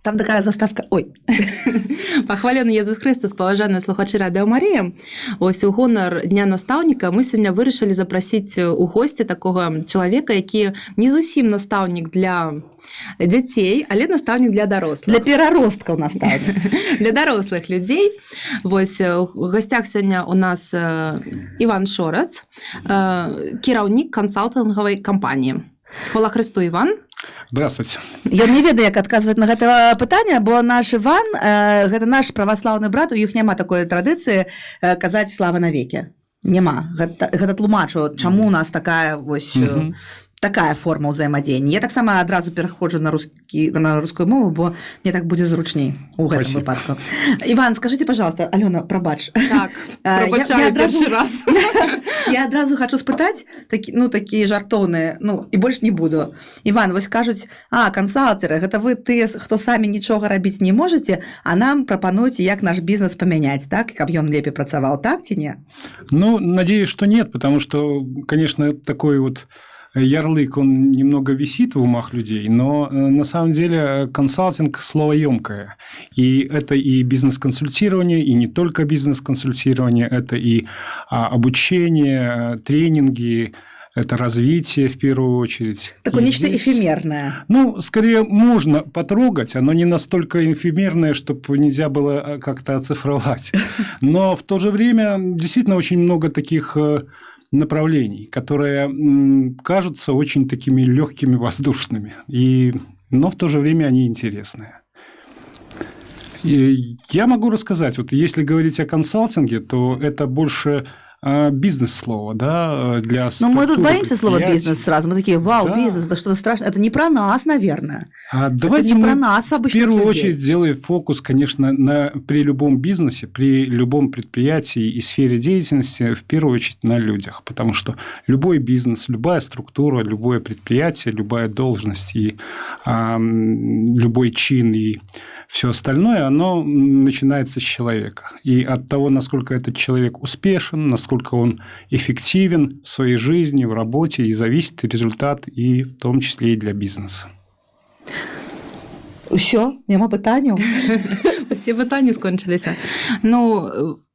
Там такая заставка. Ой. Пахвалений Єсус Христос, поважані слухачі Радіо Марія. Ось у гонор Дня наставника ми сьогодні вирішили запросити у гості такого чоловіка, який не зовсім наставник для дітей, але наставник для дорослих. Для переростків наставник. Для дорослих людей. Ось у гостях сьогодні у нас Іван Шорац, керівник консалтингової компанії. Хвала Христу, Іван. Здравствуйте. Я не ведаю, як адказваць на гэта пытанне, бо наш Іван, гэта наш праваслаўны брат, у іх няма такой традыцыі казаць слава навекі. Няма. Гэта тлумачу, чаму у нас такая вось такая форма ўзаемадзеяння. Я таксама адразу пераходжу на рускую мову, бо мне так будзе зручней у гэтым выпадку. Іван, скажите, пожалуйста, Алёна, прабач. Так, прабачаю першы раз. Я адразу хочу спытаць, такі жартоўныя, і больш не буду. Іван, вось кажуць, кансалтэры, гэта вы тыя, хто самі нічога рабіць не можаце, а нам прапануеце, як наш бізнес памяняць, так, каб ён лепей працаваў, так ці не? Надеюсь, что нет, потому что, конечно, такой вот ярлык, он немного висит в умах людей, но на самом деле консалтинг словоемкое. И это и бизнес-консультирование, и не только бизнес-консультирование, это и обучение, тренинги, это развитие в первую очередь. Такое нечто эфемерное. Скорее можно потрогать, оно не настолько эфемерное, чтобы нельзя было как-то оцифровать. Но в то же время действительно очень много таких направлений, которые кажутся очень такими легкими, воздушными, но в то же время они интересные. И я могу рассказать, вот если говорить о консалтинге, то это больше бизнес-слово, да, для структуры. Мы тут боимся слова бизнес сразу. Мы такие, вау, да. Бизнес, это что-то страшное. Это не про нас, наверное. Давайте это не про нас, обычных людей. В первую очередь сделаем фокус, конечно, при любом бизнесе, при любом предприятии и сфере деятельности, в первую очередь на людях. Потому что любой бизнес, любая структура, любое предприятие, любая должность и любой чин и все остальное, оно начинается с человека. И от того, насколько этот человек успешен, насколько он эффективен в своей жизни, в работе, и зависит результат, и в том числе и для бизнеса. Все, няма пытанняў. Все пытанні скончыліся.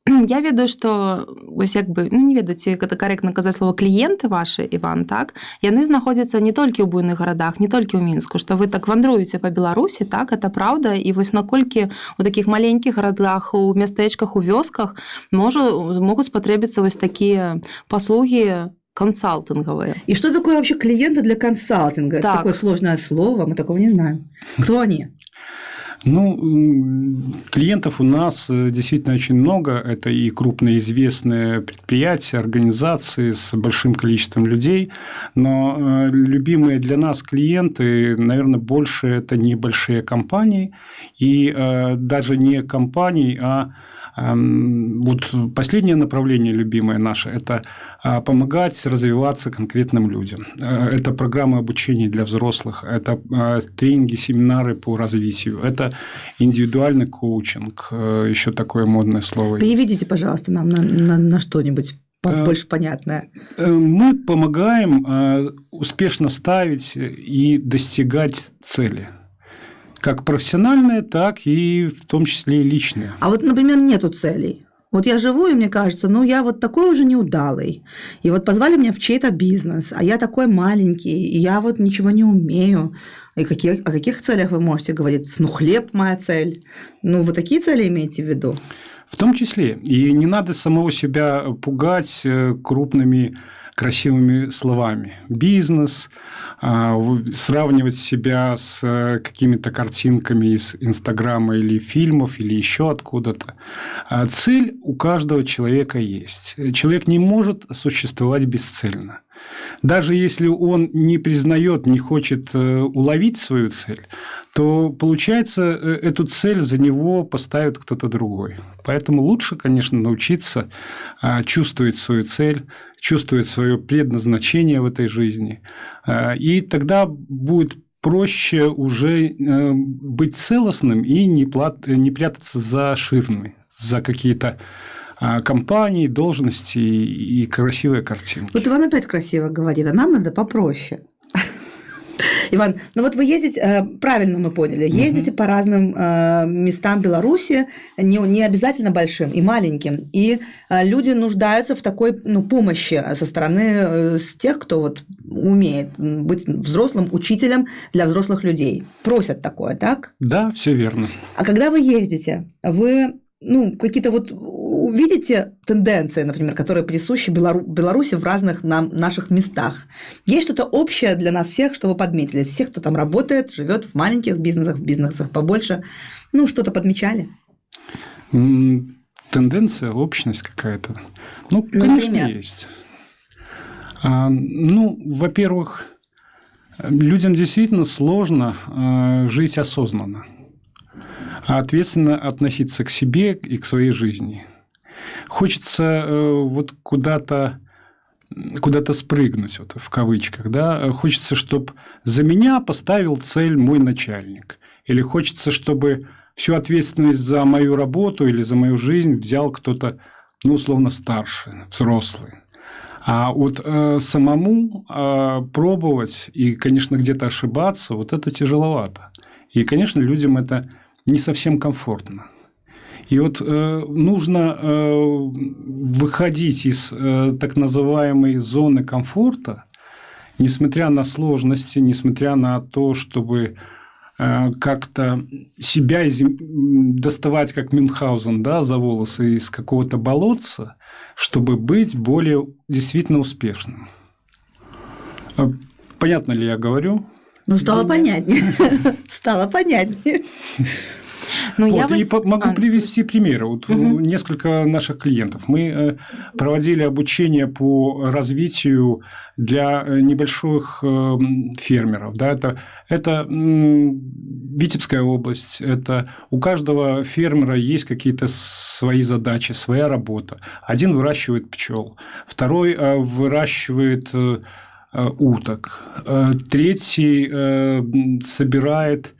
Я ведаю, што не ведаю, ці гэта карэктна казаць слова кліенты вашы, Іван, так? Яны знаходзяцца не толькі ў буйных гарадах, не толькі ў Мінску, што вы так вандруеце па Беларусі, так, это праўда, і вось наколькі ў такіх маленькіх гарадах, у мястэчках, у вёсках могуць спатрэбіцца вось такія паслугі консалтинговые. И что такое вообще клиенты для консалтинга? Так. Это такое сложное слово, мы такого не знаем. Кто они? Клиентов у нас действительно очень много. Это и крупные известные предприятия, организации с большим количеством людей. Но любимые для нас клиенты, наверное, больше это небольшие компании. И даже не компании, а вот последнее направление любимое наше – это помогать развиваться конкретным людям. Это программы обучения для взрослых, это тренинги, семинары по развитию, это индивидуальный коучинг, еще такое модное слово. Переведите, пожалуйста, нам на что-нибудь больше понятное. Мы помогаем успешно ставить и достигать цели. Как профессиональные, так и в том числе и личные. А вот, например, нету целей. Вот я живу, и мне кажется, я вот такой уже неудалый. И вот позвали меня в чей-то бизнес, а я такой маленький, и я вот ничего не умею. И о каких целях вы можете говорить? Хлеб – моя цель. Вы такие цели имеете в виду? В том числе. И не надо самого себя пугать крупными красивыми словами. Бизнес, сравнивать себя с какими-то картинками из Инстаграма или фильмов, или еще откуда-то. Цель у каждого человека есть. Человек не может существовать бесцельно. Даже если он не признает, не хочет уловить свою цель, то, получается, эту цель за него поставит кто-то другой. Поэтому лучше, конечно, научиться чувствовать свою цель, чувствовать свое предназначение в этой жизни. И тогда будет проще уже быть целостным и не прятаться за ширмами, за какие-то компании, должности и красивые картинки. Вот Иван опять красиво говорит, а нам надо попроще. Иван, ну вот вы ездите, правильно мы поняли, ездите по разным местам Беларуси, не обязательно большим и маленьким, и люди нуждаются в такой помощи со стороны тех, кто вот умеет быть взрослым учителем для взрослых людей. Просят такое, так? Да, все верно. А когда вы ездите, вы какие-то вот видите тенденции, например, которые присущи Беларуси в разных наших местах? Есть что-то общее для нас всех, что вы подметили? Всех, кто там работает, живет в маленьких бизнесах, в бизнесах побольше, что-то подмечали? Тенденция, общность какая-то? Конечно, например? есть. Во-первых, людям действительно сложно жить осознанно, а ответственно относиться к себе и к своей жизни. Хочется вот куда-то спрыгнуть, вот, в кавычках, да? Хочется, чтобы за меня поставил цель мой начальник. Или хочется, чтобы всю ответственность за мою работу или за мою жизнь взял кто-то, условно, старший, взрослый. А вот самому пробовать и, конечно, где-то ошибаться, вот это тяжеловато. И, конечно, людям это не совсем комфортно. И вот нужно выходить из так называемой зоны комфорта, несмотря на сложности, несмотря на то, чтобы как-то себя доставать, как Мюнхгаузен, да, за волосы из какого-то болотца, чтобы быть более действительно успешным. Понятно ли я говорю? Стало понятнее. Стало понятнее. Могу привести примеры. Вот несколько наших клиентов. Мы проводили обучение по развитию для небольших фермеров. Да, это Витебская область. Это у каждого фермера есть какие-то свои задачи, своя работа. Один выращивает пчел, второй выращивает уток, третий собирает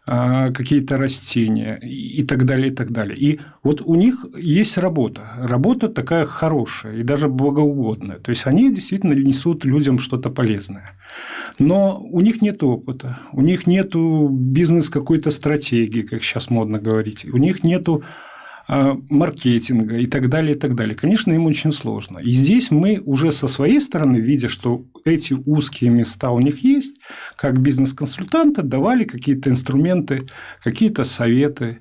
какие-то растения и так далее, и так далее. И вот у них есть работа. Работа такая хорошая и даже богоугодная. То есть, они действительно несут людям что-то полезное. Но у них нет опыта, у них нет бизнес какой-то стратегии, как сейчас модно говорить. У них нету маркетинга и так далее, и так далее. Конечно, им очень сложно. И здесь мы уже со своей стороны, видя, что эти узкие места у них есть, как бизнес-консультанты, давали какие-то инструменты, какие-то советы,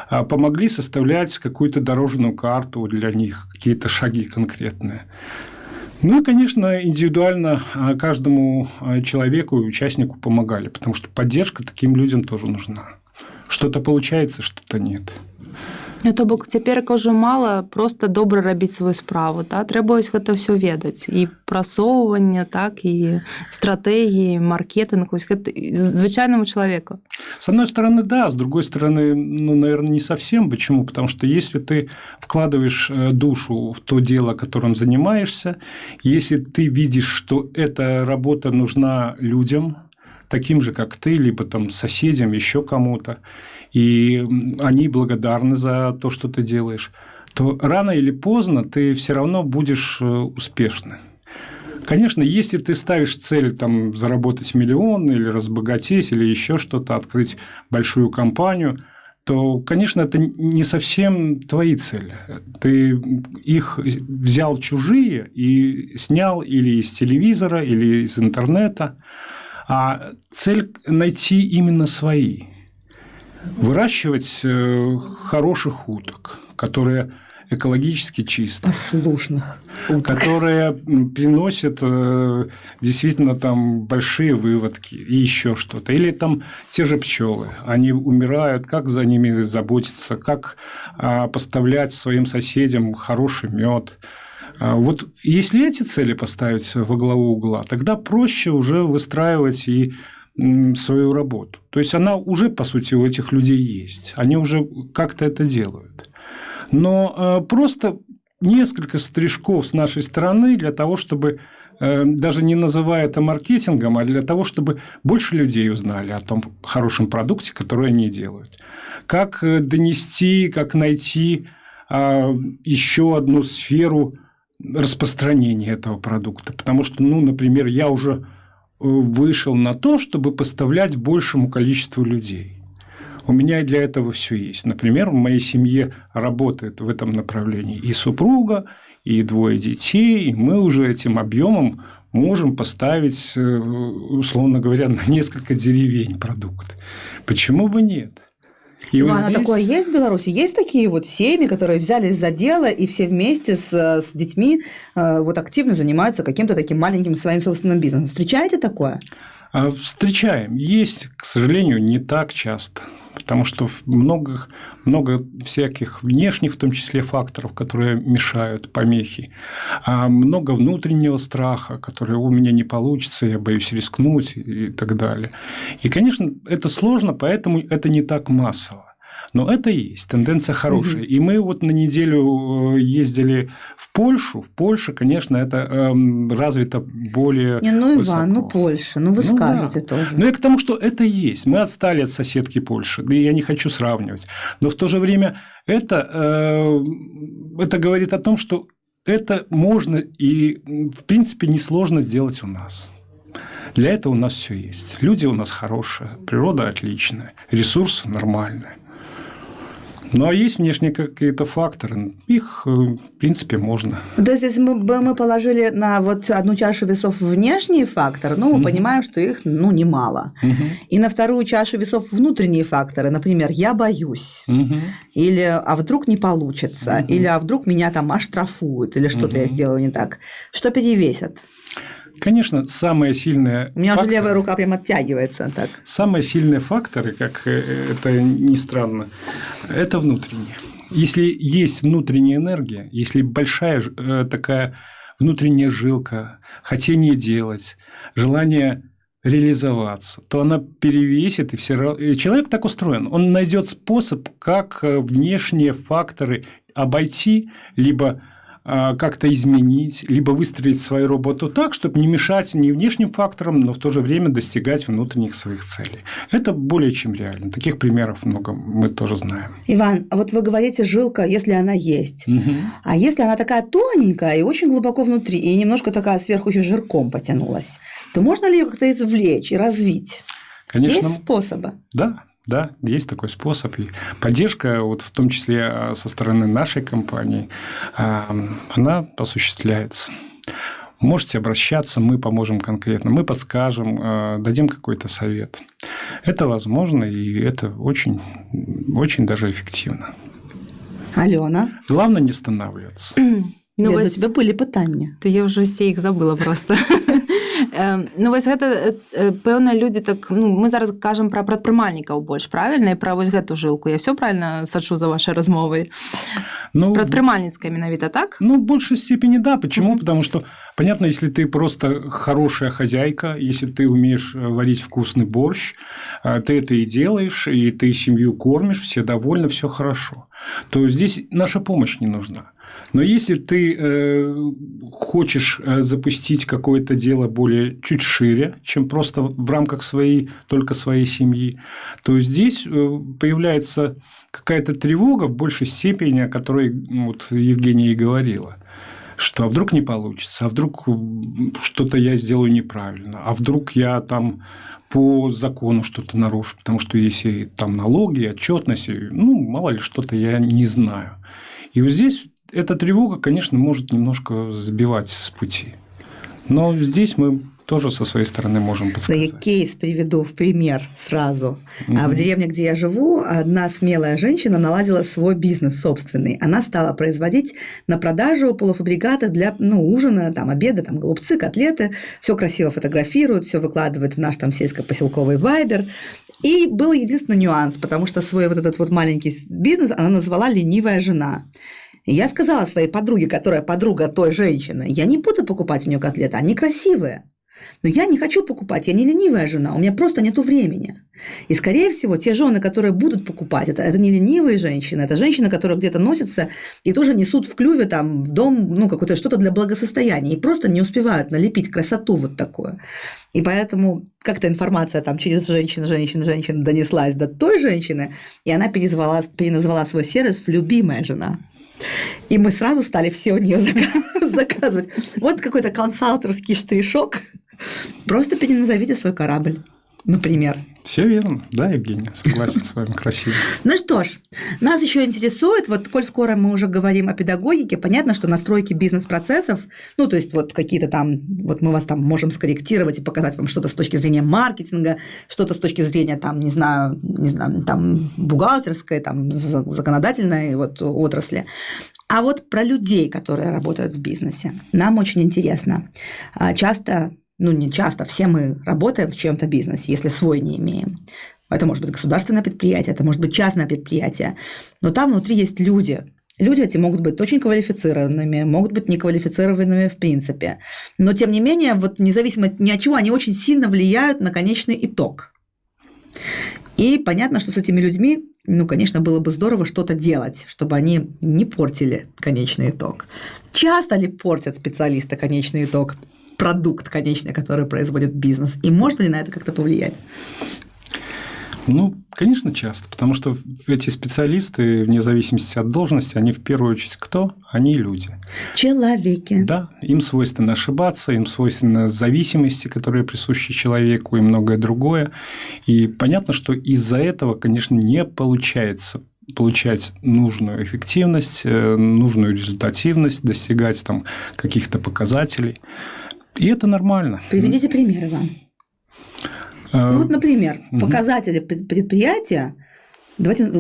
помогли составлять какую-то дорожную карту для них, какие-то шаги конкретные. И, конечно, индивидуально каждому человеку и участнику помогали, потому что поддержка таким людям тоже нужна. Что-то получается, что-то нет. То бок цяпер кажу мала просто добра рабіць сваю справу, та трэба гэта ўсё ведаць і прасоўванне, так і стратэгіі, маркетинг, гэта звычайнаму чалавеку. С одной стороны, да, с другой стороны, наверное, не совсем. Почему? Потому что если ты вкладываешь душу в то дело, которым занимаешься, если ты видишь, что эта работа нужна людям, таким же, как ты, либо там соседям, еще кому-то, и они благодарны за то, что ты делаешь, то рано или поздно ты все равно будешь успешным. Конечно, если ты ставишь цель там, заработать миллион или разбогатеть, или еще что-то, открыть большую компанию, то, конечно, это не совсем твои цели. Ты их взял чужие и снял или из телевизора, или из интернета. А цель – найти именно свои. Выращивать хороших уток, которые экологически чистые. Послушных уток. Которые приносят действительно там большие выводки и еще что-то. Или там те же пчелы. Они умирают, как за ними заботиться, как поставлять своим соседям хороший мед. Вот если эти цели поставить во главу угла, тогда проще уже выстраивать и свою работу. То есть, она уже, по сути, у этих людей есть. Они уже как-то это делают. Но просто несколько стрижков с нашей стороны для того, чтобы, даже не называя это маркетингом, а для того, чтобы больше людей узнали о том хорошем продукте, который они делают. Как донести, как найти еще одну сферу распространения этого продукта. Потому что, например, я уже вышел на то, чтобы поставлять большему количеству людей. У меня и для этого все есть. Например, в моей семье работает в этом направлении и супруга, и 2 детей, и мы уже этим объемом можем поставить, условно говоря, на несколько деревень продукт. Почему бы нет? И Ну, вот а здесь... такое есть в Беларуси? Есть такие вот семьи, которые взялись за дело и все вместе с детьми вот активно занимаются каким-то таким маленьким своим собственным бизнесом? Встречаете такое? Встречаем. Есть, к сожалению, не так часто. Потому что много всяких внешних, в том числе, факторов, которые мешают, помехи. Много внутреннего страха, который у меня не получится, я боюсь рискнуть и так далее. И, конечно, это сложно, поэтому это не так массово. Но это есть, тенденция хорошая. И мы вот на неделю ездили в Польшу. В Польше, конечно, это развито более Иван, высоко. Польша, вы скажете да. тоже. Но я к тому, что это есть. Мы отстали от соседки Польши. И я не хочу сравнивать. Но в то же время это говорит о том, что это можно и, в принципе, несложно сделать у нас. Для этого у нас все есть. Люди у нас хорошие, природа отличная, ресурсы нормальные. Ну, а есть внешние какие-то факторы, их, в принципе, можно. То есть, если мы положили на вот одну чашу весов внешние факторы, мы понимаем, что их, немало. И на вторую чашу весов внутренние факторы, например, я боюсь, или а вдруг не получится, или а вдруг меня там оштрафуют, или что-то я сделаю не так. Что перевесят? Конечно, самые сильные У меня факторы, уже левая рука прям оттягивается. Так. Самые сильные факторы, как это ни странно, это внутренние. Если есть внутренняя энергия, если большая такая внутренняя жилка, хотение делать, желание реализоваться, то она перевесит, и человек так устроен. Он найдет способ, как внешние факторы обойти, либо как-то изменить, либо выстроить свою работу так, чтобы не мешать ни внешним факторам, но в то же время достигать внутренних своих целей. Это более чем реально. Таких примеров много, мы тоже знаем. Иван, а вот вы говорите жилка, если она есть. А если она такая тоненькая и очень глубоко внутри, и немножко такая сверху еще жирком потянулась, то можно ли ее как-то извлечь и развить? Конечно. Есть способы? Да, есть такой способ. И поддержка, вот в том числе со стороны нашей компании, она осуществляется. Можете обращаться, мы поможем конкретно, мы подскажем, дадим какой-то совет. Это возможно, и это очень, очень даже эффективно. Алена? Главное не останавливаться. Ну, у тебя были питання. То я вже всі їх забыла просто. Ну, ось гэта пэўныя людзі так, мы зараз кажам пра прадпрымальнікаў больш, правільна, і пра вось гэту жылку. Я все правильно сачу за вашай размовай? Прадпрымальніцкая менавіта, так? В большей степени да. Почему? Потому что, понятно, если ты просто хорошая хозяйка, если ты умеешь варить вкусный борщ, ты это и делаешь, и ты семью кормишь, все довольны, все хорошо, то здесь наша помощь не нужна. Но если ты хочешь запустить какое-то дело более чуть шире, чем просто в рамках только своей семьи, то здесь появляется какая-то тревога в большей степени, о которой вот Евгения и говорила. Что а вдруг не получится, а вдруг что-то я сделаю неправильно, а вдруг я там по закону что-то нарушу, потому что если там налоги, отчетность, мало ли что-то я не знаю. И вот здесь эта тревога, конечно, может немножко сбивать с пути. Но здесь мы тоже со своей стороны можем подсказать. Я кейс приведу в пример сразу. В деревне, где я живу, одна смелая женщина наладила свой бизнес собственный. Она стала производить на продажу полуфабрикаты для ужина, обеда, голубцы, котлеты. Все красиво фотографирует, все выкладывает в наш сельско-поселковый вайбер. И был единственный нюанс, потому что свой вот этот вот маленький бизнес она назвала «ленивая жена». И я сказала своей подруге, которая подруга той женщины, я не буду покупать у нее котлеты, они красивые. Но я не хочу покупать, я не ленивая жена, у меня просто нету времени. И, скорее всего, те жены, которые будут покупать, это не ленивые женщины, это женщины, которые где-то носятся и тоже несут в клюве в дом какое-то что-то для благосостояния и просто не успевают налепить красоту вот такую. И поэтому как-то информация через женщин донеслась до той женщины, и она переназвала свой сервис в «любимая жена». И мы сразу стали все у нее заказывать. Вот какой-то консалтерский штришок, Просто переназовите свой корабль, например. Все верно, да, Евгения, согласен с вами, красиво. Ну что ж, нас еще интересует, вот коль скоро мы уже говорим о педагогике, понятно, что настройки бизнес-процессов, ну, то есть вот какие-то там, вот мы вас там можем скорректировать и показать вам что-то с точки зрения маркетинга, что-то с точки зрения там, не знаю, там бухгалтерской, там законодательной вот отрасли. А вот про людей, которые работают в бизнесе, нам очень интересно. Часто, ну не часто, все мы работаем в чьем-то бизнесе, если свой не имеем. Это может быть государственное предприятие, это может быть частное предприятие, но там внутри есть люди. Люди эти могут быть очень квалифицированными, могут быть неквалифицированными в принципе. Но тем не менее, вот независимо ни от чего, они очень сильно влияют на конечный итог. И понятно, что с этими людьми, ну, конечно, было бы здорово что-то делать, чтобы они не портили конечный итог. Часто ли портят специалисты конечный итог, продукт конечный, который производит бизнес? И можно ли на это как-то повлиять? Ну, конечно, часто, потому что эти специалисты, вне зависимости от должности, они в первую очередь кто? Они люди. Человеки. Да, им свойственно ошибаться, им свойственно зависимости, которые присущи человеку, и многое другое. И понятно, что из-за этого, конечно, не получается получать нужную эффективность, нужную результативность, достигать там каких-то показателей. И это нормально. Приведите пример, Иван. Ну вот, например, показатели предприятия, давайте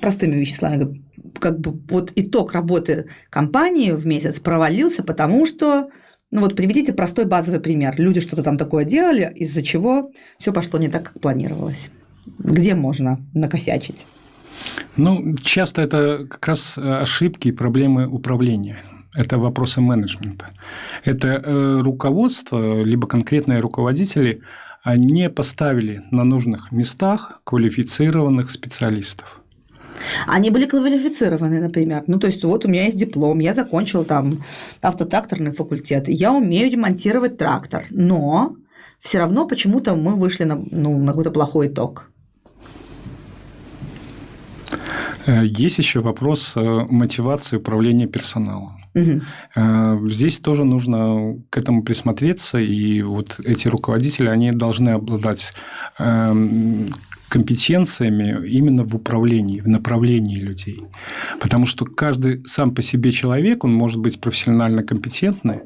простыми веществами, как бы вот итог работы компании в месяц провалился, потому что, ну вот приведите простой базовый пример. Люди что-то там такое делали, из-за чего все пошло не так, как планировалось. Где можно накосячить? Ну, часто это как раз ошибки и проблемы управления. Это вопросы менеджмента. Это руководство, либо конкретные руководители не поставили на нужных местах квалифицированных специалистов. Они были квалифицированы, например. Ну, то есть, вот у меня есть диплом, я закончил там автотракторный факультет, я умею ремонтировать трактор, но все равно почему-то мы вышли на какой-то плохой итог. Есть еще вопрос мотивации управления персоналом. Угу. Здесь тоже нужно к этому присмотреться, и вот эти руководители, они должны обладать компетенциями именно в управлении, в направлении людей. Потому что каждый сам по себе человек, он может быть профессионально компетентный,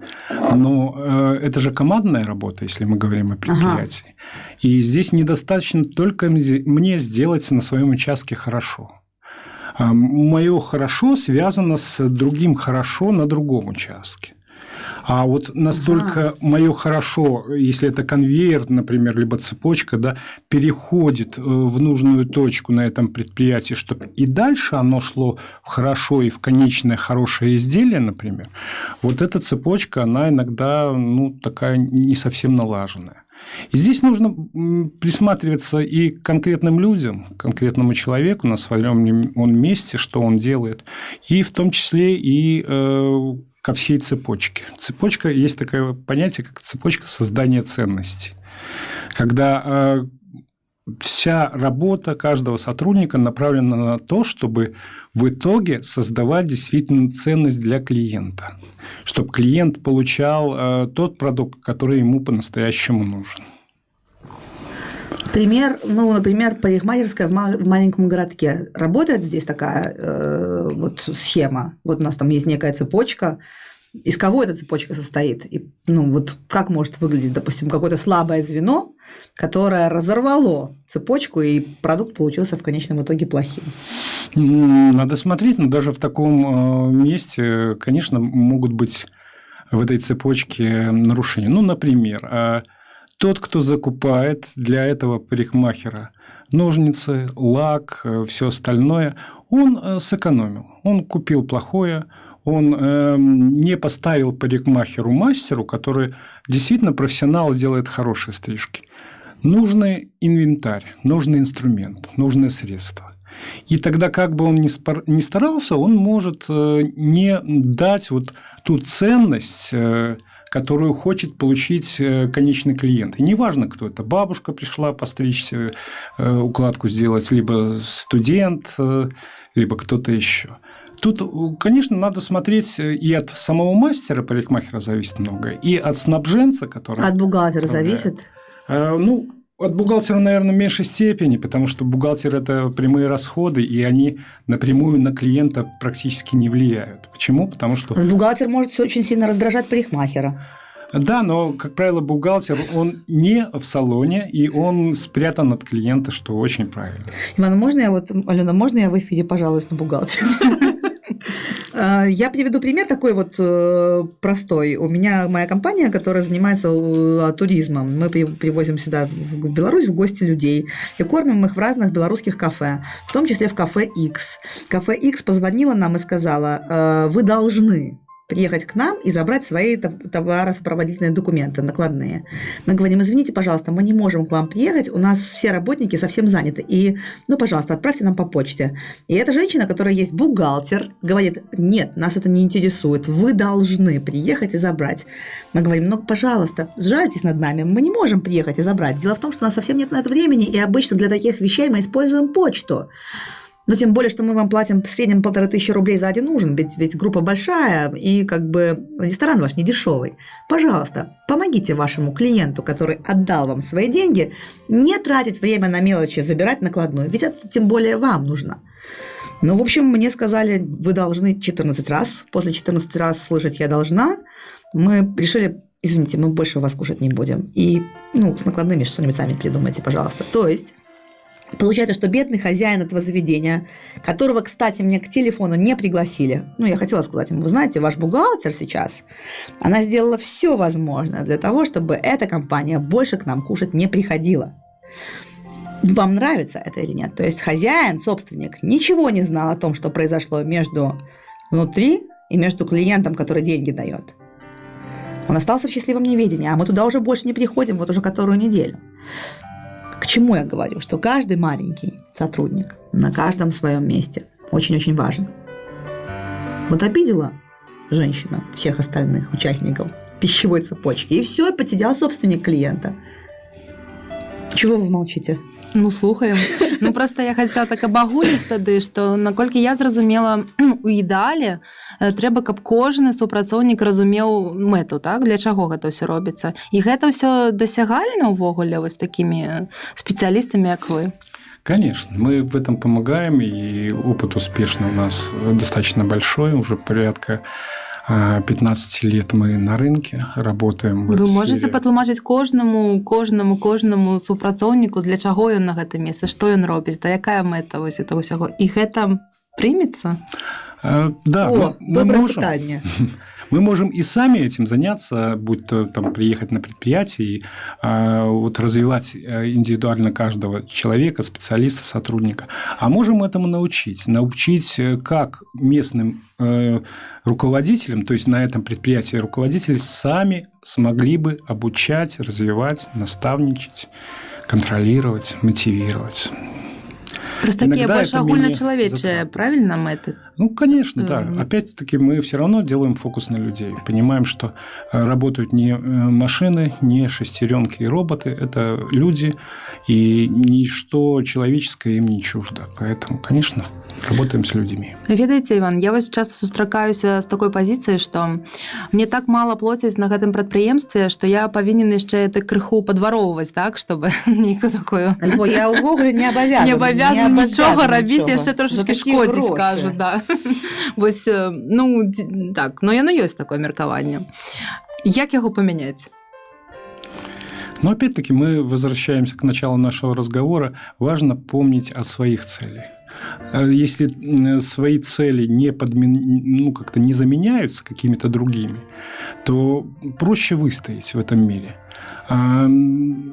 но это же командная работа, если мы говорим о предприятии. Ага. И здесь недостаточно только мне сделать на своем участке хорошо. Мое хорошо связано с другим хорошо на другом участке. А вот настолько мое хорошо, если это конвейер, например, либо цепочка, да, переходит в нужную точку на этом предприятии, чтобы и дальше оно шло хорошо и в конечное хорошее изделие, например, вот эта цепочка, она иногда такая не совсем налаженная. И здесь нужно присматриваться и к конкретным людям, к конкретному человеку на своем он месте, что он делает, и в том числе и ко всей цепочке. Цепочка, есть такое понятие, как цепочка создания ценностей. Когда вся работа каждого сотрудника направлена на то, чтобы в итоге создавать действительно ценность для клиента, чтобы клиент получал тот продукт, который ему по-настоящему нужен. Например, парикмахерская в маленьком городке. Работает здесь такая вот схема? Вот у нас там есть некая цепочка. Из кого эта цепочка состоит? И, вот как может выглядеть, допустим, какое-то слабое звено, которое разорвало цепочку, и продукт получился в конечном итоге плохим? Надо смотреть, но даже в таком месте, конечно, могут быть в этой цепочке нарушения. Например, тот, кто закупает для этого парикмахера ножницы, лак, все остальное, он сэкономил. Он купил плохое, он не поставил парикмахеру-мастеру, который действительно профессионал, делает хорошие стрижки. Нужный инвентарь, нужный инструмент, нужные средства. И тогда, как бы он ни старался, он может не дать вот ту ценность, которую хочет получить конечный клиент. И неважно, кто это. Бабушка пришла постричься, укладку сделать, либо студент, либо кто-то еще. Тут, конечно, надо смотреть и от самого мастера парикмахера зависит многое, и от снабженца, который... От бухгалтера управляет. зависит? Ну, от бухгалтера, наверное, в меньшей степени, потому что бухгалтер – это прямые расходы, и они напрямую на клиента практически не влияют. Почему? Потому что… Бухгалтер может очень сильно раздражать парикмахера. Да, но, как правило, бухгалтер, он не в салоне, и он спрятан от клиента, что очень правильно. Иван, Алена, можно я в эфире пожалуюсь на бухгалтера? Я приведу пример такой вот простой. У меня моя компания, которая занимается туризмом. Мы привозим сюда, в Беларусь, в гости людей и кормим их в разных белорусских кафе, в том числе в кафе X. Кафе X позвонила нам и сказала: вы должны приехать к нам и забрать свои товаросопроводительные документы, накладные. Мы говорим: извините, пожалуйста, мы не можем к вам приехать, у нас все работники совсем заняты, и, пожалуйста, отправьте нам по почте. И эта женщина, которая есть бухгалтер, говорит: нет, нас это не интересует, вы должны приехать и забрать. Мы говорим: пожалуйста, сжальтесь над нами, мы не можем приехать и забрать. Дело в том, что у нас совсем нет на это времени, и обычно для таких вещей мы используем почту. Но тем более, что мы вам платим в среднем 1500 рублей за один ужин, ведь группа большая, и ресторан ваш не дешевый. Пожалуйста, помогите вашему клиенту, который отдал вам свои деньги, не тратить время на мелочи, забирать накладную, ведь это тем более вам нужно. В общем, мне сказали: вы должны 14 раз. После 14 раз слышать «я должна», мы решили: извините, мы больше у вас кушать не будем. И, с накладными что-нибудь сами придумайте, пожалуйста. То есть получается, что бедный хозяин этого заведения, которого, кстати, мне к телефону не пригласили. Я хотела сказать ему: вы знаете, ваш бухгалтер сейчас, она сделала все возможное для того, чтобы эта компания больше к нам кушать не приходила. Вам нравится это или нет? То есть хозяин, собственник, ничего не знал о том, что произошло внутри и между клиентом, который деньги дает. Он остался в счастливом неведении, а мы туда уже больше не приходим, вот уже которую неделю. К чему я говорю? Что каждый маленький сотрудник на каждом своем месте очень-очень важен. Вот обидела женщина всех остальных участников пищевой цепочки, и все, и потерял собственник клиента. Чего вы молчите? Слухаем. Просто я хацела так абагуліць тады, што наколькі я зразумела, у ідэале трэба, каб кожны супрацоўнік разумеў мэту, так? Для чаго гэта ўсё робіцца. І гэта ўсё дасягальна ўвогуле вось такімі спецыялістамі, як вы? Конечно, мы в этом помогаем, и опыт успешный у нас достаточно большой, уже порядка 15 лет мы на рынке работаем. Вы можете патлумачыць кожнаму супрацоўніку, для чаго ён на гэтым месцы, што ён робіць, якая мэта вось этого ўсяго. І гэта прымецца? Да, доброе пытанне. Мы можем и сами этим заняться, будь то приехать на предприятие и развивать индивидуально каждого человека, специалиста, сотрудника. А можем этому научить, как местным руководителям, то есть на этом предприятии руководители сами смогли бы обучать, развивать, наставничать, контролировать, мотивировать. Просто такие больше огульночеловечие, правильно, мэты? Конечно, да. Опять-таки мы все равно делаем фокус на людей. Понимаем, что работают не машины, не шестеренки и роботы. Это люди, и ничто человеческое им не чуждо. Поэтому, конечно, работаем с людьми. Ведаеце, Іван, я вось часто сустракаюся з такой пазіцыяй, што мне так мала плоцяць на гэтым прадпрыемстве, што я павінен яшчэ крыху падвароўваць, так, чтобы нейкую такую... Альбо я ўвогуле не абавязан. Не абавязан нічога рабіць, яшчэ трошачкі шкодзіць, кажу, да. Вось, так, яно ёсць такое меркаванне. Як яго памяняць? Но опять-таки мы возвращаемся к началу нашего разговора. Важно помнить о своих целях. Если свои цели как-то не заменяются какими-то другими, то проще выстоять в этом мире.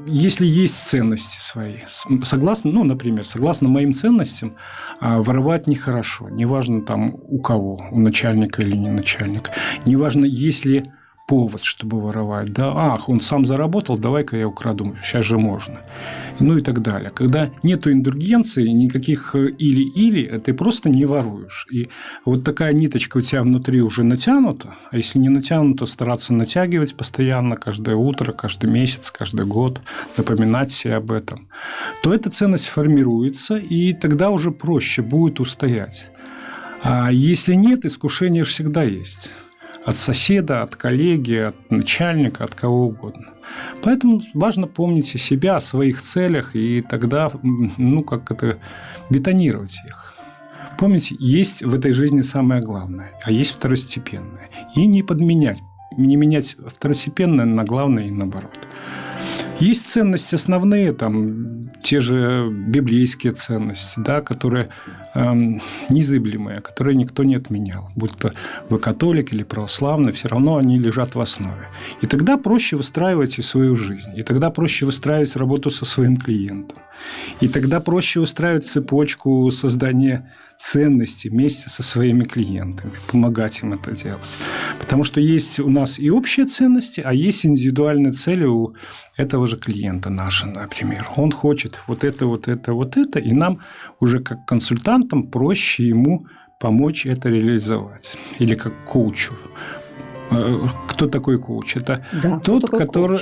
Если есть ценности свои, согласно моим ценностям, воровать нехорошо. Неважно у кого, у начальника или не начальника. Неважно, если повод, чтобы воровать. Да, он сам заработал, давай-ка я украду. Сейчас же можно. И так далее. Когда нету индульгенции, никаких или-или, ты просто не воруешь. И вот такая ниточка у тебя внутри уже натянута, а если не натянута, стараться натягивать постоянно, каждое утро, каждый месяц, каждый год, напоминать себе об этом, то эта ценность формируется, и тогда уже проще будет устоять. А если нет, искушение всегда есть. От соседа, от коллеги, от начальника, от кого угодно. Поэтому важно помнить о себе, о своих целях, и тогда, бетонировать их. Помните, есть в этой жизни самое главное, а есть второстепенное. И не менять второстепенное на главное и наоборот. Есть ценности основные, те же библейские ценности, которые незыблемые, которые никто не отменял. Будь то вы католик или православный, все равно они лежат в основе. И тогда проще выстраивать и свою жизнь. И тогда проще выстраивать работу со своим клиентом. И тогда проще выстраивать цепочку создания ценностей вместе со своими клиентами, помогать им это делать. Потому что есть у нас и общие ценности, а есть индивидуальные цели у этого же клиента нашего, например. Он хочет вот это, и нам уже как консультантам проще ему помочь это реализовать. Или как коучу. Кто такой коуч? Это тот, который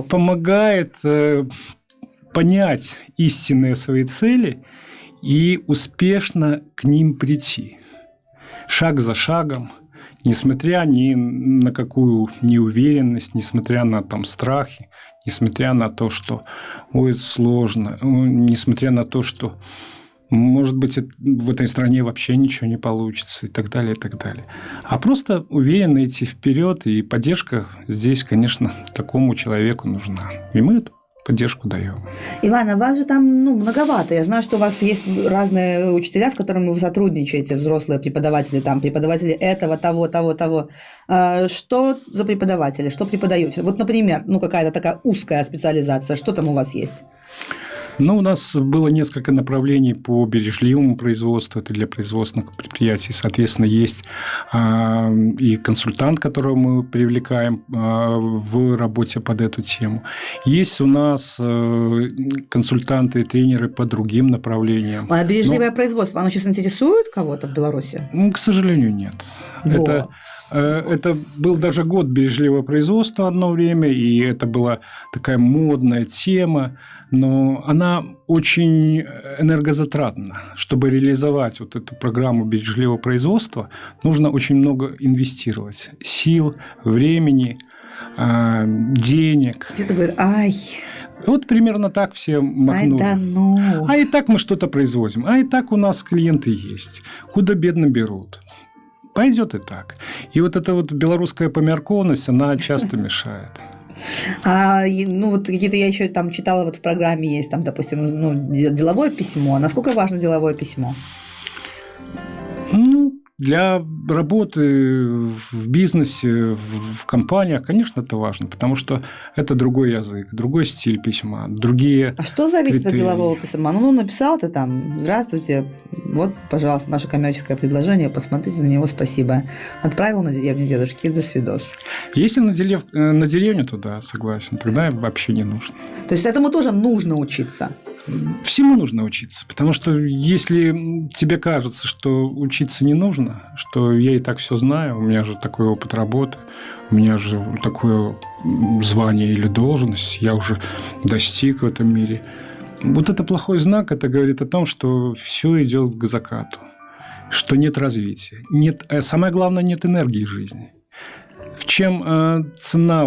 помогает понять истинные свои цели и успешно к ним прийти. Шаг за шагом, несмотря ни на какую неуверенность, несмотря на страхи, несмотря на то, что сложно, несмотря на то, что, может быть, в этой стране вообще ничего не получится и так далее, и так далее. А просто уверенно идти вперед, и поддержка здесь, конечно, такому человеку нужна. И мы эту поддержку даем. Иван, а вас же там многовато. Я знаю, что у вас есть разные учителя, с которыми вы сотрудничаете, взрослые преподаватели, преподаватели этого, того. Что за преподаватели? Что преподаете? Вот, например, какая-то такая узкая специализация. Что там у вас есть? У нас было несколько направлений по бережливому производству, это для производственных предприятий. Соответственно, есть и консультант, которого мы привлекаем в работе под эту тему. Есть у нас консультанты и тренеры по другим направлениям. А бережливое производство, оно сейчас интересует кого-то в Беларуси? К сожалению, нет. Вот. Это был даже год бережливого производства одно время, и это была такая модная тема, но она очень энергозатратна. Чтобы реализовать эту программу бережливого производства, нужно очень много инвестировать сил, времени, денег. Где-то говорят, Вот примерно так все махнули. А и так мы что-то производим. А и так у нас клиенты есть. Худо-бедно берут. Пойдет и так. И эта белорусская помяркованность, она часто мешает. Какие-то я еще читала, в программе есть, допустим, деловое письмо. Насколько важно деловое письмо? Для работы в бизнесе, в компаниях, конечно, это важно, потому что это другой язык, другой стиль письма, другие А что зависит критерии. от делового письма? Написал ты здравствуйте, вот, пожалуйста, наше коммерческое предложение, посмотрите на него, спасибо. Отправил на деревню дедушки, до свидос. Если на деревню, то да, согласен, тогда вообще не нужно. То есть этому тоже нужно учиться? Всему нужно учиться, потому что если тебе кажется, что учиться не нужно, что я и так все знаю, у меня же такой опыт работы, у меня же такое звание или должность, я уже достиг в этом мире. Это плохой знак, это говорит о том, что все идет к закату, что нет развития, самое главное, нет энергии жизни. В чем цена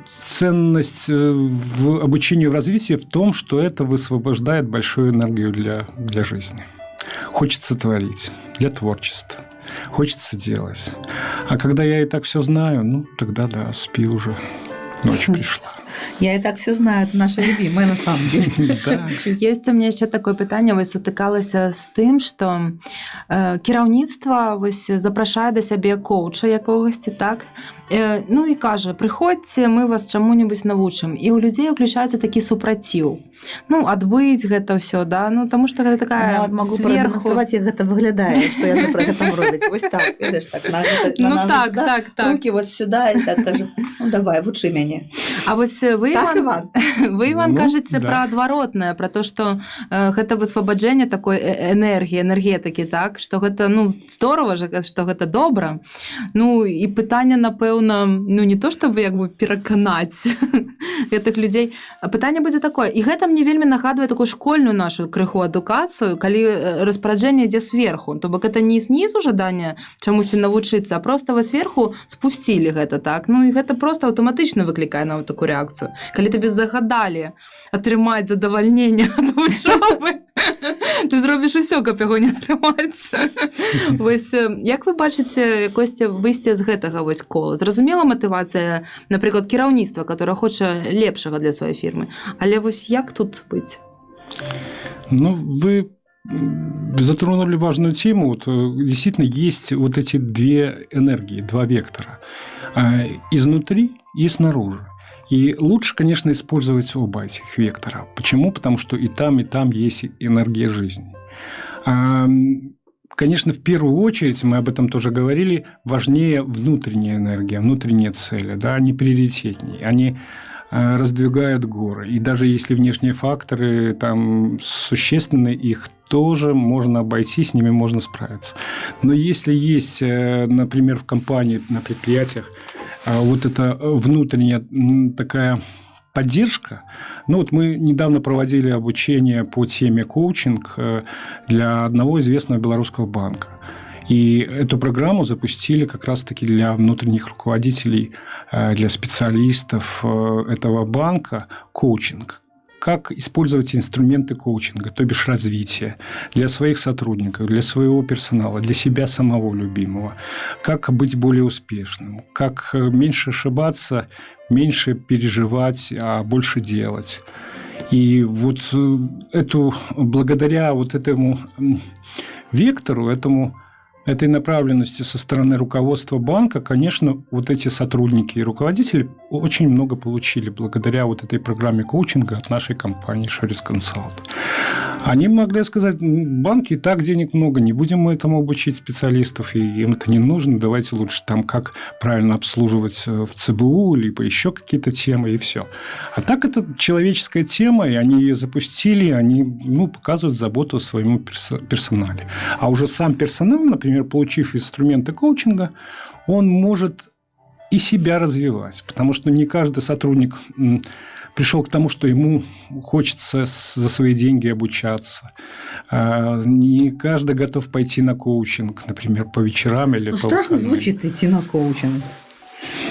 ценность в обучении и в развитии в том, что это высвобождает большую энергию для жизни. Хочется творить, для творчества. Хочется делать. А когда я и так все знаю, тогда да, спи уже. Ночь пришла. Я и так все знаю, это наша любимая на самом деле. Есть у меня ще такое питання. Ви сутикалися з тим, що керівництво запрошує до себе коуча якогось, так? І каже, приходьте, ми вас чому-небудь навчимо. І у людей включається такий супротив. Адбыть гэта ўсё, да? Тому що гэта такая я могу продемонструвати, як гэта выглядае, што яны пры гэтым робяць. Вось так, ведаеш, так, на так. руки сюда, і так кажу, давай, вучы мяне. А вось вы, Так, Іван, Іван? вы, Іван, Ну, кажаце да. пра адваротнае, пра то, што гэта высвабаджэнне такой энергіі, энергетыкі, так, што гэта, ну, здорава ж, што гэта добра. Ну, і пытанне, напэўна, ну, не то, чтобы як бы пераканаць гэтых людзей, а пытанне будзе такое. І гэта мне вельмі нагадвае такую школьную нашу крыху адукацыю, калі распараджэнне ідзе сверху. То бок гэта не знізу жадання чамусьці навучыцца, а просто вы сверху спусцілі гэта, так? Ну, і гэта просто аўтаматычна выклікае нават такую рэакцыю. Калі табе загадалі атрымаць задавальненне ад вучобы, ты зробіш усё, каб яго не атрымаць. Вось, як вы бачыце якосьці выйсце з гэтага вось кола? Зразумела матывацыя, напрыклад, кіраўніцтва, которое хоча лепшага для сваёй фірмы. Але вось як тут быць? Ну, вы затронули важную тему. Вот, действительно, есть вот эти две энергии, два вектора. Изнутри и снаружи. И лучше, конечно, использовать оба этих вектора. Почему? Потому что и там есть энергия жизни. Конечно, в первую очередь, мы об этом тоже говорили, важнее внутренняя энергия, внутренние цели, да, они приоритетнее, они раздвигают горы. И даже если внешние факторы там существенны, их тоже можно обойти, с ними можно справиться. Но если есть, например, в компании, на предприятиях, вот эта внутренняя такая поддержка. Ну, вот мы недавно проводили обучение по теме коучинг для одного известного белорусского банка. И эту программу запустили как раз-таки для внутренних руководителей, для специалистов этого банка коучинг. Как использовать инструменты коучинга, то бишь развития для своих сотрудников, для своего персонала, для себя самого любимого. Как быть более успешным, как меньше ошибаться, меньше переживать, а больше делать. И вот благодаря вот этому вектору, этой направленности со стороны руководства банка, конечно, вот эти сотрудники и руководители очень много получили благодаря вот этой программе коучинга от нашей компании Шорис Консалт. Они могли сказать: банки и так денег много, не будем мы этому обучить специалистов, и им это не нужно, давайте лучше там как правильно обслуживать в ЦБУ, либо еще какие-то темы, и все. А так это человеческая тема, и они ее запустили, они показывают заботу о своем персонале. А уже сам персонал, например, получив инструменты коучинга, он может и себя развивать, потому что не каждый сотрудник пришел к тому, что ему хочется за свои деньги обучаться. Не каждый готов пойти на коучинг, например, по вечерам или по страшно выходным. звучит идти на коучинг.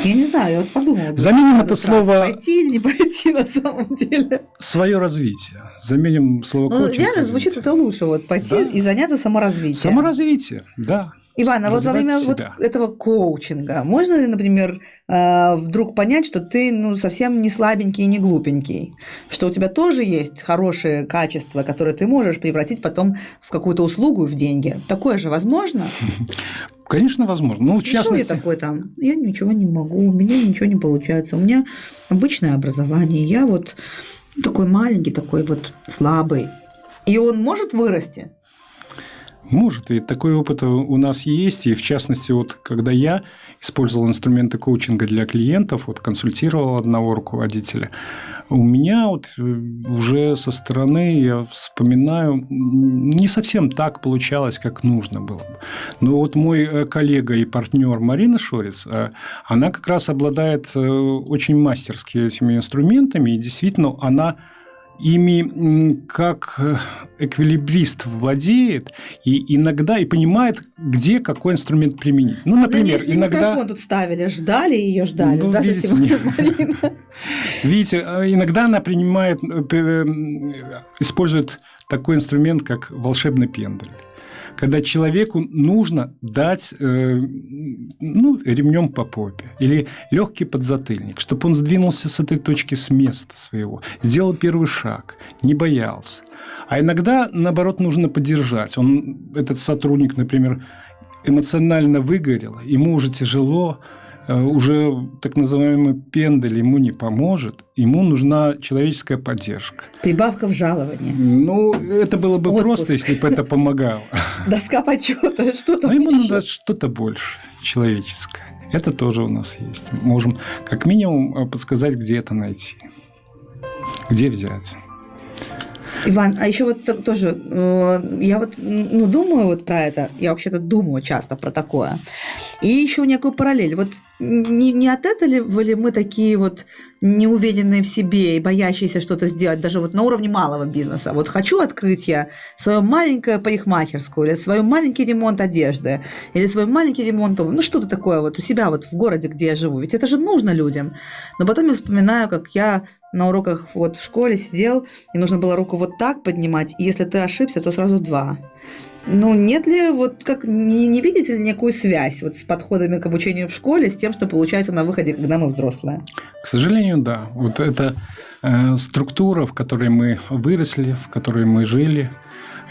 Я не знаю, я вот подумала. Заменим это слово... Пойти или не пойти на самом деле. Свое развитие. Заменим слово коучинг. Реально звучит это лучше, вот пойти и заняться саморазвитием. Саморазвитие, да. Иван, а вот во время вот этого коучинга можно ли, например, вдруг понять, что ты совсем не слабенький и не глупенький, что у тебя тоже есть хорошие качества, которые ты можешь превратить потом в какую-то услугу и в деньги? Такое же возможно? Конечно, возможно. Ну, в частности... я такой там, я ничего не могу, у меня ничего не получается, у меня обычное образование, я вот такой маленький, такой вот слабый. И он может вырасти? Может, и такой опыт у нас есть. И в частности, вот когда я использовал инструменты коучинга для клиентов, вот консультировал одного руководителя, у меня вот уже со стороны, я вспоминаю, не совсем так получалось, как нужно было бы. Но вот мой коллега и партнер Марина Шорис, она как раз обладает очень мастерски этими инструментами, и действительно она ими как эквилибрист владеет и иногда и понимает, где какой инструмент применить. Ну, например, иногда... Микрофон тут ставили, ждали ее, ждали. Ну, Здравствуйте, Марина. Видите, иногда она использует такой инструмент, как волшебный пендаль. Когда человеку нужно дать ремнем по попе или легкий подзатыльник, чтобы он сдвинулся с этой точки с места своего, сделал первый шаг, не боялся. А иногда, наоборот, нужно поддержать. Этот сотрудник, например, эмоционально выгорел, ему уже тяжело, уже так называемый пендаль ему не поможет, ему нужна человеческая поддержка. Прибавка в жалование. Ну, это было бы просто, если бы это помогало. Доска почета, что-то. Но ему надо что-то больше человеческое. Это тоже у нас есть. Можем как минимум подсказать, где это найти, где взять. Иван, а еще вот тоже, я вот думаю вот про это, я вообще-то думаю часто про такое. И еще некую параллель. Вот не от этого ли мы такие вот неуверенные в себе и боящиеся что-то сделать, даже вот на уровне малого бизнеса? Вот хочу открыть я свою маленькую парикмахерскую, или свой маленький ремонт одежды, или свой маленький ремонт, что-то такое вот у себя вот в городе, где я живу. Ведь это же нужно людям. Но потом я вспоминаю, как я на уроках вот в школе сидел, и нужно было руку вот так поднимать, и если ты ошибся, то сразу 2. Нет ли, вот как не видите ли некую связь вот с подходами к обучению в школе с тем, что получается на выходе, когда мы взрослые? К сожалению, да. Вот эта структура, в которой мы выросли, в которой мы жили,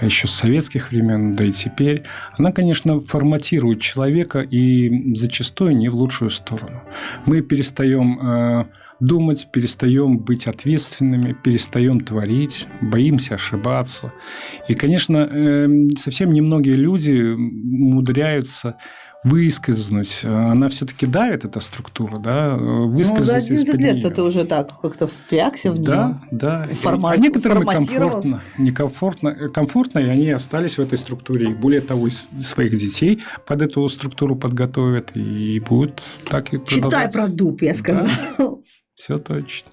еще с советских времен, да и теперь, она, конечно, форматирует человека и зачастую не в лучшую сторону. Мы перестаем думать, перестаем быть ответственными, перестаем творить, боимся ошибаться. И, конечно, совсем немногие люди умудряются выскользнуть. Она все-таки давит, эта структура, да? Выскользнуть за 11 из-под лет нее. ты уже так как-то впрягся в нее. Да. А некоторым комфортно, и они остались в этой структуре. И более того, своих детей под эту структуру подготовят, и будут так и продолжать. Читай про дуб, я сказал. Да, все точно.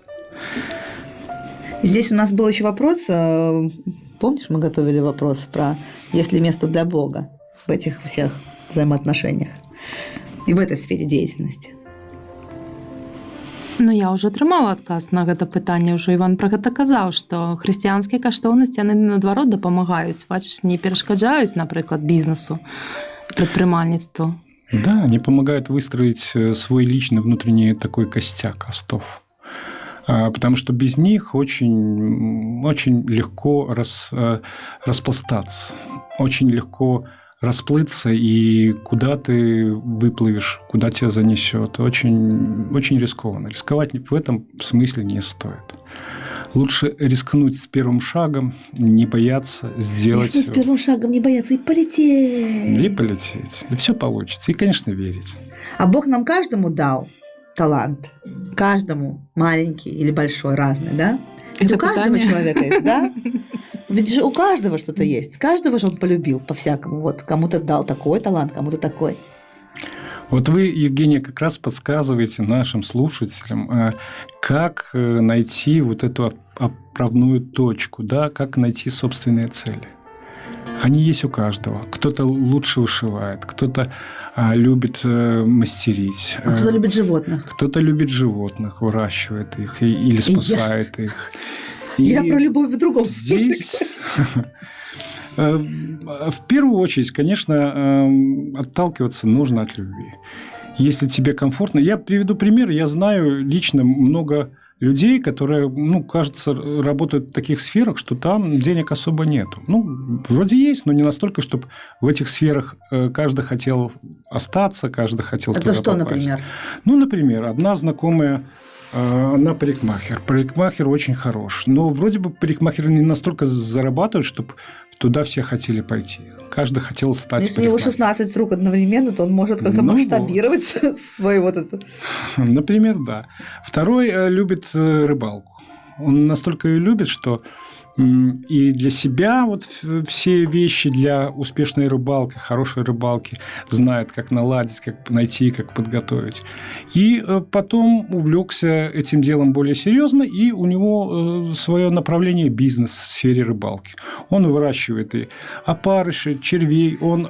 Здесь у нас был еще вопрос. Помнишь, мы готовили вопрос про есть ли место для Бога в этих всех взаимоотношениях и в этой сфере деятельности? Я ўжо атрымала адказ на гэта пытанне, ўжо Іван пра гэта казаў, што хрысціянскія каштоўнасці яны наадварот дапамагаюць, бачыш, не перашкаджаюць, напрыклад, бізнесу, прадпрымальніцтву. Да, они помогают выстроить свой личный внутренний такой костяк остов. Потому что без них очень, очень легко распластаться, очень легко расплыться, и куда ты выплывешь, куда тебя занесет. Очень, очень рискованно. Рисковать в этом смысле не стоит. Лучше рискнуть с первым шагом, не бояться сделать... Рискнуть с первым шагом, не бояться и полететь. И полететь. И все получится. И, конечно, верить. А Бог нам каждому дал талант. Каждому, маленький или большой, разный, да? Ведь у каждого человека есть, да? Ведь же у каждого что-то есть. Каждого же он полюбил по-всякому. Вот кому-то дал такой талант, кому-то такой. Вот вы, Евгения, как раз подсказываете нашим слушателям, как найти вот эту отправную точку, да, как найти собственные цели. Они есть у каждого. Кто-то лучше вышивает, кто-то любит мастерить. А кто-то любит животных. Кто-то любит животных, выращивает их или спасает их. Я про любовь в другом здесь... В первую очередь, конечно, отталкиваться нужно от любви. Если тебе комфортно... Я приведу пример. Я знаю лично много людей, которые, кажется, работают в таких сферах, что там денег особо нету. Вроде есть, но не настолько, чтобы в этих сферах каждый хотел остаться, каждый хотел туда попасть. Это что, например? Например, одна знакомая... Она парикмахер. Парикмахер очень хорош. Но вроде бы парикмахеры не настолько зарабатывают, чтобы туда все хотели пойти. Каждый хотел стать парикмахером. Если у него 16 рук одновременно, то он может как-то масштабировать свой вот это. Например, да. Второй любит рыбалку. Он настолько ее любит, что и для себя вот все вещи для успешной рыбалки, хорошей рыбалки знает, как наладить, как найти, как подготовить. И потом увлекся этим делом более серьезно, и у него свое направление бизнес в сфере рыбалки. Он выращивает и опарыши, червей, он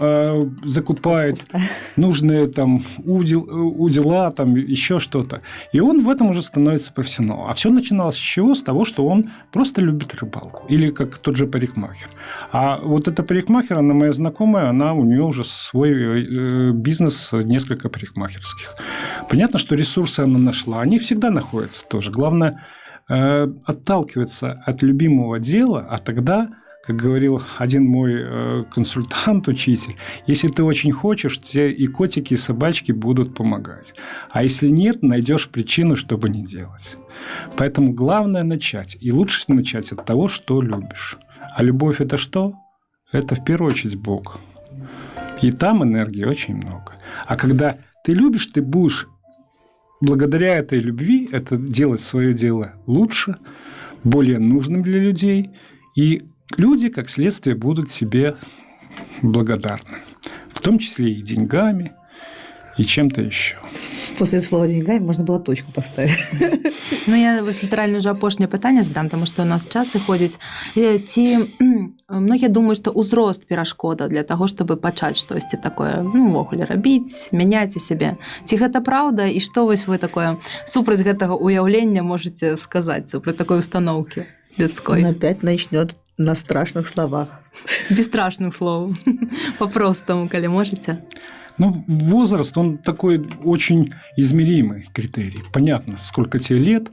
закупает нужные там удила, там еще что-то. И он в этом уже становится профессионалом. А все начиналось с чего? С того, что он просто любит рыбалку. Или как тот же парикмахер. А вот эта парикмахер, она моя знакомая, у нее уже свой бизнес, несколько парикмахерских. Понятно, что ресурсы она нашла. Они всегда находятся тоже. Главное отталкиваться от любимого дела, а тогда, как говорил один мой консультант, учитель, если ты очень хочешь, тебе и котики, и собачки будут помогать. А если нет, найдешь причину, чтобы не делать. Поэтому главное начать. И лучше начать от того, что любишь. А любовь – это что? Это в первую очередь Бог. И там энергии очень много. А когда ты любишь, ты будешь благодаря этой любви это делать свое дело лучше, более нужным для людей, и люди, как следствие, будут тебе благодарны. В том числе и деньгами, и чем-то еще. После слова деньгами можна було точку поставити. Ну, я ось літарально вже апошнє питання задам, тому що у нас час іходить. Ці, многие думают, что узрост перашкода для того, чтобы пачаць штосьці такое, ну, увогуле рабіць, мяняць у сябе. Ці гэта праўда, і што вось вы такое супраць гэтага уяўлення можете сказаць, супраць такой установкі людской? Он опять начнет на страшных словах. Без страшных слов. По-простому, коли можете. Ну, возраст, он такой очень измеримый критерий. Понятно, сколько тебе лет,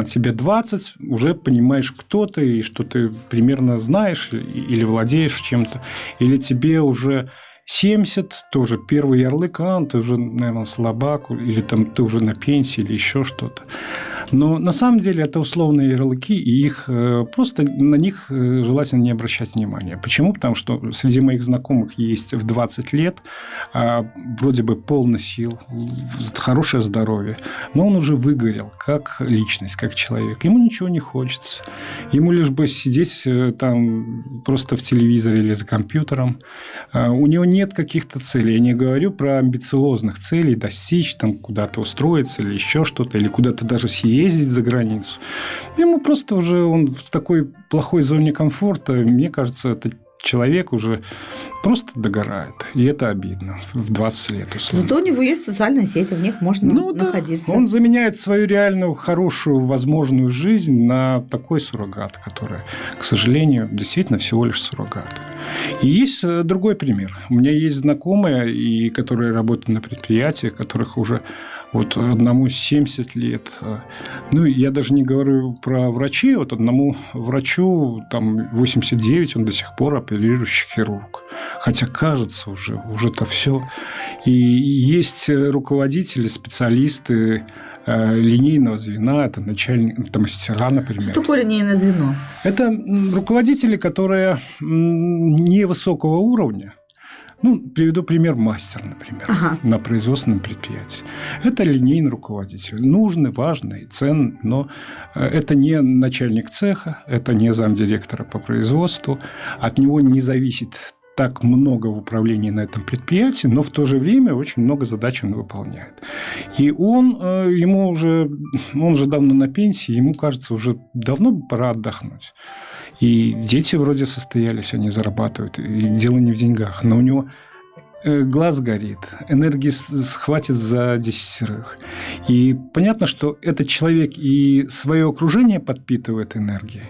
тебе 20, уже понимаешь, кто ты, и что ты примерно знаешь или владеешь чем-то. Или тебе уже 70, тоже первый ярлык, ты уже, наверное, слабак, или там ты уже на пенсии, или еще что-то. Но на самом деле это условные ярлыки, и их просто на них желательно не обращать внимания. Почему? Потому что среди моих знакомых есть в 20 лет вроде бы полный сил, хорошее здоровье, но он уже выгорел как личность, как человек. Ему ничего не хочется. Ему лишь бы сидеть там просто в телевизоре или за компьютером. У него нет каких-то целей. Я не говорю про амбициозных целей, достичь, там, куда-то устроиться или еще что-то, или куда-то даже съездить за границу. Ему просто уже он в такой плохой зоне комфорта, мне кажется, это человек уже просто догорает. И это обидно в 20 лет. Условно. Зато у него есть социальные сети, в них можно находиться. Да. Он заменяет свою реальную, хорошую, возможную жизнь на такой суррогат, который, к сожалению, действительно всего лишь суррогат. И есть другой пример. У меня есть знакомые, которые работают на предприятиях, которых уже вот одному 70 лет. Ну, я даже не говорю про врачей. Вот одному врачу там 89, он до сих пор оперирующий хирург. Хотя, кажется, уже-то все. И есть руководители, специалисты линейного звена, это начальник, это мастера, например. Что такое линейное звено? Это руководители, которые невысокого уровня. Ну, приведу пример мастер, например, на производственном предприятии. Это линейный руководитель. Нужный, важный, ценный, но это не начальник цеха, это не замдиректора по производству. От него не зависит так много в управлении на этом предприятии, но в то же время очень много задач он выполняет. И он уже давно на пенсии, ему кажется, уже давно пора отдохнуть. И дети вроде состоялись, они зарабатывают. И дело не в деньгах, но у него глаз горит, энергии хватит за 10. И понятно, что этот человек и свое окружение подпитывает энергией,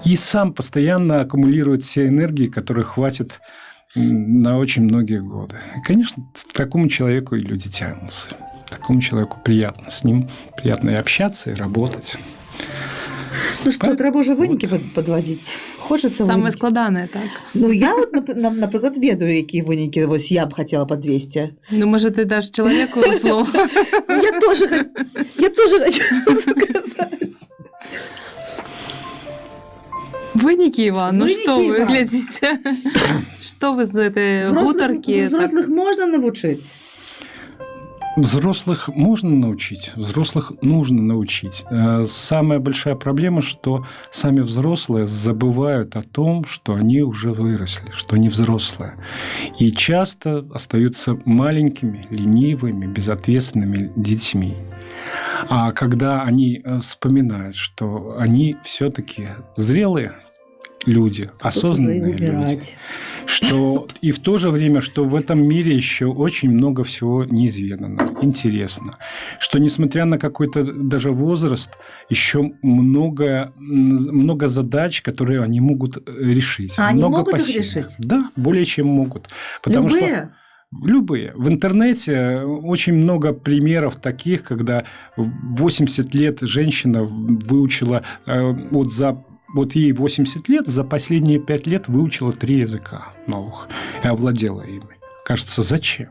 и сам постоянно аккумулирует все энергии, которые хватит на очень многие годы. И, конечно, к такому человеку и люди тянутся. Такому человеку приятно. С ним приятно и общаться, и работать. Ну что, треба вже виніки підводити. Хочеться Саме виніки. складане, так. Ну, я от, наприклад, ведаю, які виніки ось я б хотіла по 200. Ну, може, ти даш чоловіку слово? Ну, я тоже хочу сказати. Выники, Иван, ну Выники, что вы Иван. глядите? Что вы за этой гуторки? Взрослых можна навчити? Взрослых можно научить, взрослых нужно научить. Самая большая проблема, что сами взрослые забывают о том, что они уже выросли, что они взрослые. И часто остаются маленькими, ленивыми, безответственными детьми. А когда они вспоминают, что они все-таки зрелые люди, осознанные люди, что и в то же время, что в этом мире еще очень много всего неизведано, интересно, что несмотря на какой-то даже возраст, еще много задач, которые они могут решить. А они много могут их посильных. решить? Да, более чем могут. Потому Любые? Что любые. В интернете очень много примеров таких, когда в 80 лет женщина выучила вот ей 80 лет, за последние 5 лет выучила 3 языка новых и овладела ими. Кажется, зачем?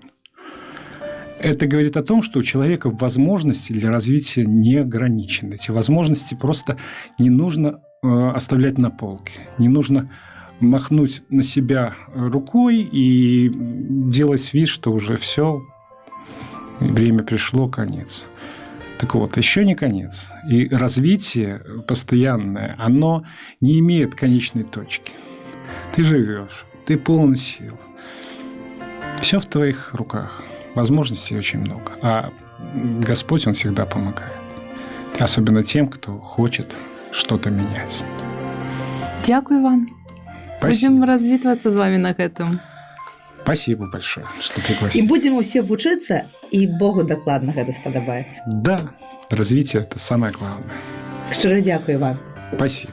Это говорит о том, что у человека возможности для развития не ограничены. Эти возможности просто не нужно оставлять на полке. Не нужно махнуть на себя рукой и делать вид, что уже все время пришло, конец. Так вот, еще не конец. И развитие постоянное, оно не имеет конечной точки. Ты живешь, ты полон сил. Все в твоих руках. Возможностей очень много. А Господь, Он всегда помогает. Особенно тем, кто хочет что-то менять. Дякую, Иван. Спасибо. Будем развитываться с вами на этом. Спасибо большое, что І пригласили. будзем усе вучыцца, і Богу дакладна гэта спадабаецца. Да, развитие – это самое главное. Шчыра дзякую, Іван. Спасибо.